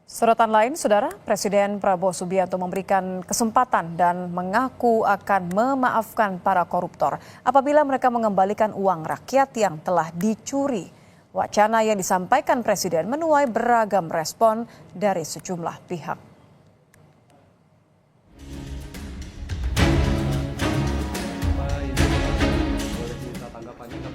Sorotan lain, Saudara, Presiden Prabowo Subianto memberikan kesempatan dan mengaku akan memaafkan para koruptor apabila mereka mengembalikan uang rakyat yang telah dicuri. Wacana yang disampaikan Presiden menuai beragam respon dari sejumlah pihak.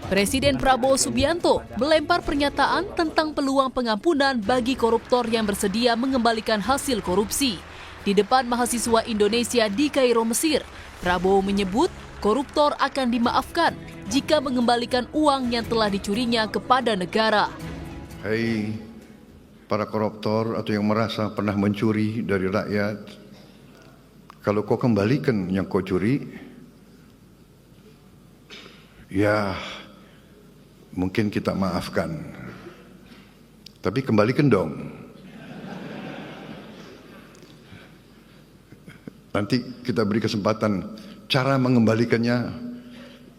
Presiden Prabowo Subianto melempar pernyataan tentang peluang pengampunan bagi koruptor yang bersedia mengembalikan hasil korupsi. Di depan mahasiswa Indonesia di Kairo, Mesir, Prabowo menyebut koruptor akan dimaafkan jika mengembalikan uang yang telah dicurinya kepada negara. Hai para koruptor atau yang merasa pernah mencuri dari rakyat, kalau kau kembalikan yang kau curi, ya mungkin kita maafkan, tapi kembalikan dong. Nanti kita beri kesempatan cara mengembalikannya,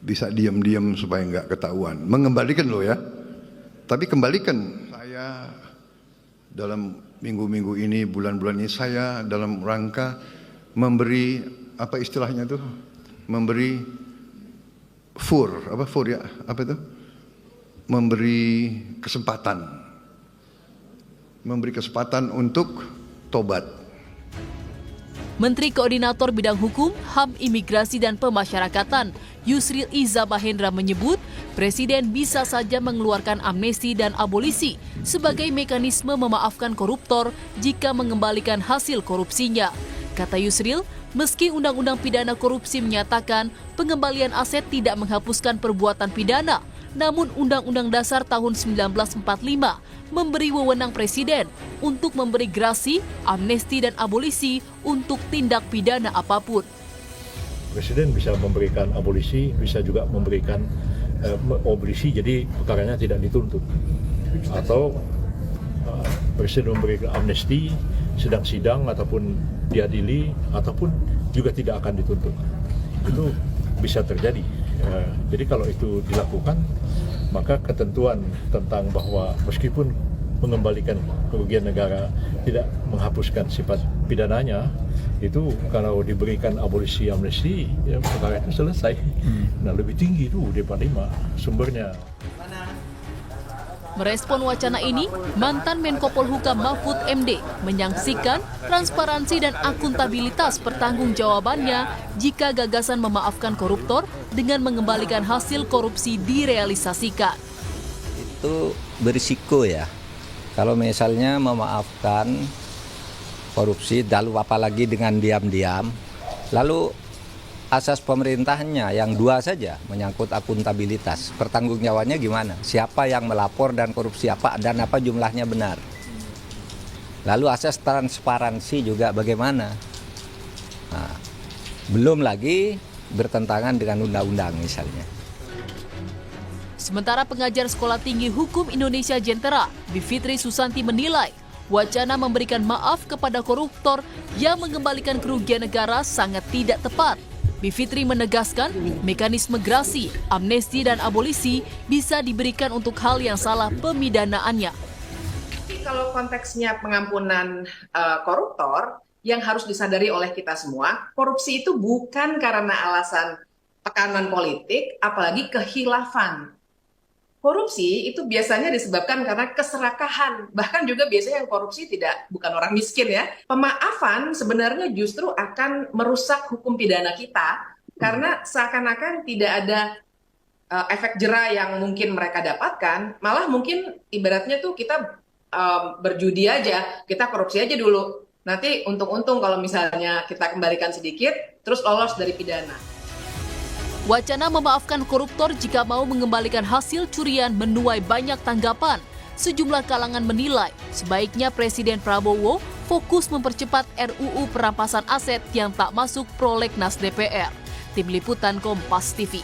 bisa diam-diam supaya nggak ketahuan. Mengembalikan loh ya, tapi kembalikan. Saya dalam minggu-minggu ini, bulan-bulan ini, saya dalam rangka memberi, apa istilahnya tuh, memberi memberi kesempatan untuk tobat. Menteri Koordinator Bidang Hukum, HAM, Imigrasi dan Pemasyarakatan Yusril Iza Mahendra menyebut Presiden bisa saja mengeluarkan amnesti dan abolisi sebagai mekanisme memaafkan koruptor jika mengembalikan hasil korupsinya. Kata Yusril, meski Undang-Undang Pidana Korupsi menyatakan pengembalian aset tidak menghapuskan perbuatan pidana, namun Undang-Undang Dasar tahun 1945 memberi wewenang Presiden untuk memberi grasi, amnesti dan abolisi untuk tindak pidana apapun. Presiden bisa memberikan abolisi, bisa juga memberikan abolisi, jadi perkaranya tidak dituntut. Atau Presiden memberikan amnesti, sedang sidang ataupun diadili, ataupun juga tidak akan dituntut. Itu bisa terjadi. Jadi kalau itu dilakukan, maka ketentuan tentang bahwa meskipun mengembalikan kerugian negara tidak menghapuskan sifat pidananya, itu kalau diberikan abolisi amnesti, ya perkara itu selesai. Nah, lebih tinggi itu D45 sumbernya. Merespon wacana ini, mantan Menko Polhukam Mahfud MD menyaksikan transparansi dan akuntabilitas pertanggungjawabannya jika gagasan memaafkan koruptor dengan mengembalikan hasil korupsi direalisasikan. Itu berisiko ya, kalau misalnya memaafkan korupsi, lalu apalagi dengan diam-diam, lalu asas pemerintahnya yang dua saja menyangkut akuntabilitas. Pertanggungjawabannya gimana? Siapa yang melapor dan korupsi apa dan apa jumlahnya benar? Lalu asas transparansi juga bagaimana? Nah, belum lagi bertentangan dengan undang-undang misalnya. Sementara pengajar Sekolah Tinggi Hukum Indonesia Jentera, Bivitri Susanti menilai wacana memberikan maaf kepada koruptor yang mengembalikan kerugian negara sangat tidak tepat. Bivitri menegaskan mekanisme grasi, amnesti dan abolisi bisa diberikan untuk hal yang salah pemidanaannya. Kalau konteksnya pengampunan koruptor, yang harus disadari oleh kita semua, korupsi itu bukan karena alasan tekanan politik, apalagi kehilafan. Korupsi itu biasanya disebabkan karena keserakahan, bahkan juga biasanya yang korupsi bukan orang miskin ya. Pemaafan sebenarnya justru akan merusak hukum pidana kita, karena seakan-akan tidak ada efek jera yang mungkin mereka dapatkan, malah mungkin ibaratnya tuh kita berjudi aja, kita korupsi aja dulu. Nanti untung-untung kalau misalnya kita kembalikan sedikit, terus lolos dari pidana. Wacana memaafkan koruptor jika mau mengembalikan hasil curian menuai banyak tanggapan. Sejumlah kalangan menilai sebaiknya Presiden Prabowo fokus mempercepat RUU perampasan aset yang tak masuk prolegnas DPR. Tim Liputan Kompas TV.